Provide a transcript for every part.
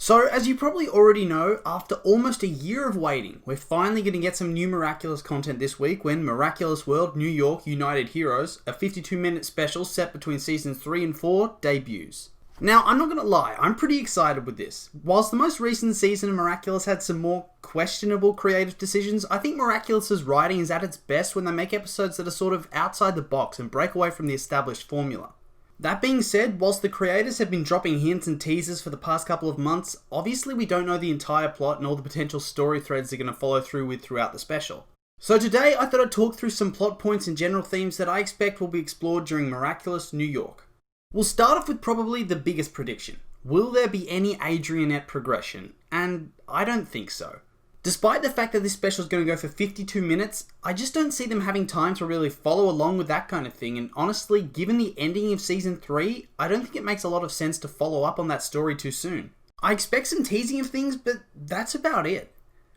So, as you probably already know, after almost a year of waiting, we're finally going to get some new Miraculous content this week when Miraculous World New York United Heroes, a 52-minute special set between Seasons 3 and 4, debuts. Now, I'm not going to lie, I'm pretty excited with this. Whilst the most recent season of Miraculous had some more questionable creative decisions, I think Miraculous's writing is at its best when they make episodes that are sort of outside the box and break away from the established formula. That being said, whilst the creators have been dropping hints and teasers for the past couple of months, obviously we don't know the entire plot and all the potential story threads they're going to follow through with throughout the special. So today I thought I'd talk through some plot points and general themes that I expect will be explored during Miraculous New York. We'll start off with probably the biggest prediction. Will there be any Adrianette progression? And I don't think so. Despite the fact that this special is going to go for 52 minutes, I just don't see them having time to really follow along with that kind of thing, and honestly, given the ending of Season 3, I don't think it makes a lot of sense to follow up on that story too soon. I expect some teasing of things, but that's about it.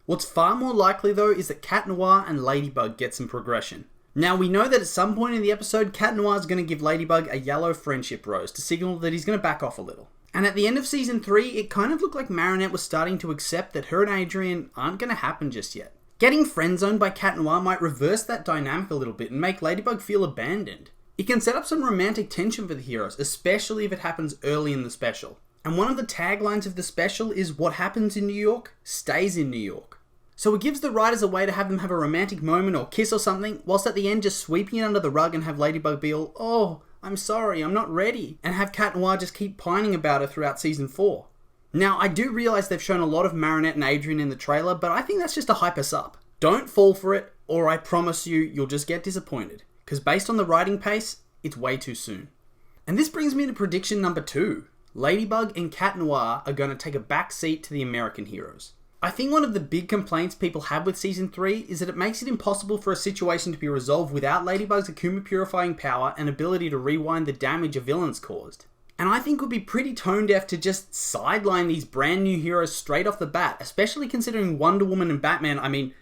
What's far more likely though is that Cat Noir and Ladybug get some progression. Now we know that at some point in the episode, Cat Noir is going to give Ladybug a yellow friendship rose to signal that he's going to back off a little. And at the end of Season 3, it kind of looked like Marinette was starting to accept that her and Adrian aren't going to happen just yet. Getting friend-zoned by Cat Noir might reverse that dynamic a little bit and make Ladybug feel abandoned. It can set up some romantic tension for the heroes, especially if it happens early in the special. And one of the taglines of the special is "What happens in New York, stays in New York." So it gives the writers a way to have them have a romantic moment or kiss or something, whilst at the end just sweeping it under the rug and have Ladybug be all, "Oh, I'm sorry, I'm not ready," and have Cat Noir just keep pining about her throughout Season 4. Now, I do realise they've shown a lot of Marinette and Adrian in the trailer, but I think that's just to hype us up. Don't fall for it, or I promise you, you'll just get disappointed, because based on the writing pace, it's way too soon. And this brings me to prediction number 2. Ladybug and Cat Noir are going to take a back seat to the American heroes. I think one of the big complaints people have with Season 3 is that it makes it impossible for a situation to be resolved without Ladybug's Akuma purifying power and ability to rewind the damage a villain's caused. And I think it would be pretty tone deaf to just sideline these brand new heroes straight off the bat, especially considering Wonder Woman and Batman,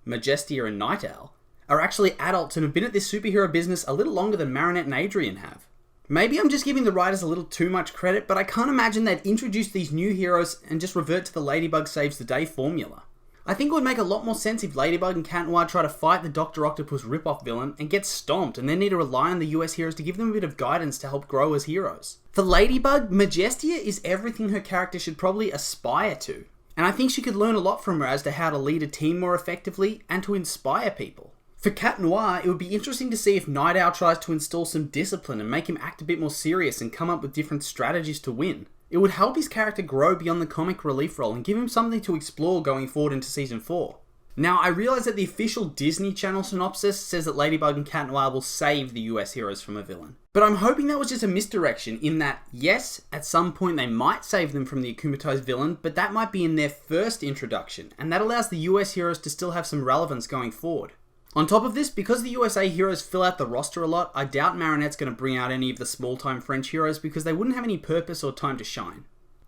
Majestia and Night Owl, are actually adults and have been at this superhero business a little longer than Marinette and Adrian have. Maybe I'm just giving the writers a little too much credit, but I can't imagine they'd introduce these new heroes and just revert to the Ladybug saves the day formula. I think it would make a lot more sense if Ladybug and Cat Noir try to fight the Dr. Octopus ripoff villain and get stomped and then need to rely on the US heroes to give them a bit of guidance to help grow as heroes. For Ladybug, Majestia is everything her character should probably aspire to, and I think she could learn a lot from her as to how to lead a team more effectively and to inspire people. For Cat Noir, it would be interesting to see if Night Owl tries to install some discipline and make him act a bit more serious and come up with different strategies to win. It would help his character grow beyond the comic relief role and give him something to explore going forward into Season 4. Now, I realise that the official Disney Channel synopsis says that Ladybug and Cat Noir will save the US heroes from a villain. But I'm hoping that was just a misdirection in that, yes, at some point they might save them from the akumatized villain, but that might be in their first introduction, and that allows the US heroes to still have some relevance going forward. On top of this, because the USA heroes fill out the roster a lot, I doubt Marinette's going to bring out any of the small-time French heroes because they wouldn't have any purpose or time to shine.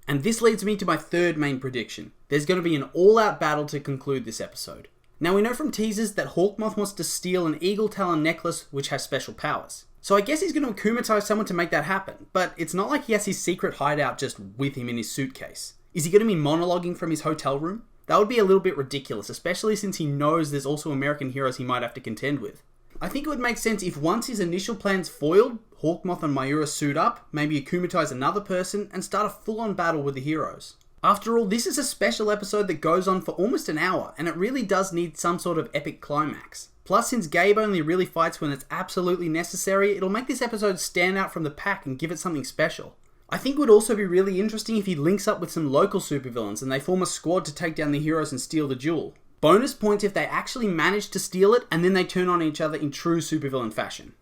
And this leads me to my third main prediction. There's going to be an all-out battle to conclude this episode. Now we know from teasers that Hawkmoth wants to steal an eagle talon necklace which has special powers. So I guess he's going to akumatize someone to make that happen, but it's not like he has his secret hideout just with him in his suitcase. Is he going to be monologuing from his hotel room? That would be a little bit ridiculous, especially since he knows there's also American heroes he might have to contend with. I think it would make sense if once his initial plan's foiled, Hawkmoth and Mayura suit up, maybe akumatize another person, and start a full-on battle with the heroes. After all, this is a special episode that goes on for almost an hour, and it really does need some sort of epic climax. Plus, since Gabe only really fights when it's absolutely necessary, it'll make this episode stand out from the pack and give it something special. I think it would also be really interesting if he links up with some local supervillains and they form a squad to take down the heroes and steal the jewel. Bonus points if they actually manage to steal it and then they turn on each other in true supervillain fashion.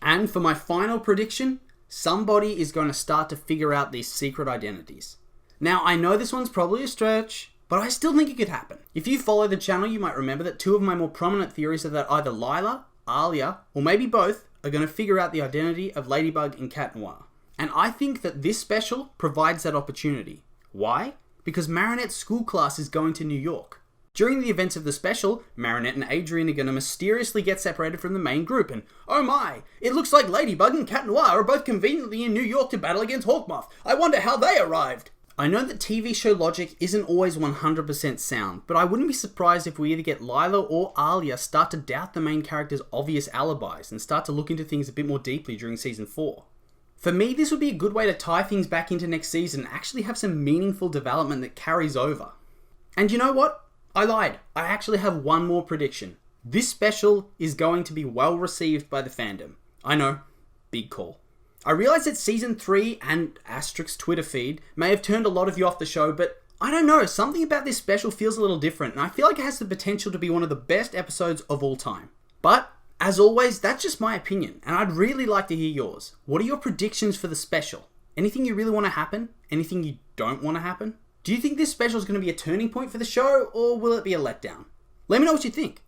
And for my final prediction, somebody is going to start to figure out these secret identities. Now, I know this one's probably a stretch, but I still think it could happen. If you follow the channel, you might remember that two of my more prominent theories are that either Lila, Alia, or maybe both are going to figure out the identity of Ladybug and Cat Noir. And I think that this special provides that opportunity. Why? Because Marinette's school class is going to New York. During the events of the special, Marinette and Adrian are going to mysteriously get separated from the main group and, oh my, it looks like Ladybug and Cat Noir are both conveniently in New York to battle against Hawkmoth. I wonder how they arrived. I know that TV show logic isn't always 100% sound, but I wouldn't be surprised if we either get Lila or Alia start to doubt the main character's obvious alibis and start to look into things a bit more deeply during season 4. For me, this would be a good way to tie things back into next season and actually have some meaningful development that carries over. And you know what? I lied. I actually have one more prediction. This special is going to be well received by the fandom. I know, big call. I realise that season 3 and Asterix's Twitter feed may have turned a lot of you off the show, but I don't know, something about this special feels a little different, and I feel like it has the potential to be one of the best episodes of all time. But, as always, that's just my opinion, and I'd really like to hear yours. What are your predictions for the special? Anything you really want to happen? Anything you don't want to happen? Do you think this special is going to be a turning point for the show, or will it be a letdown? Let me know what you think.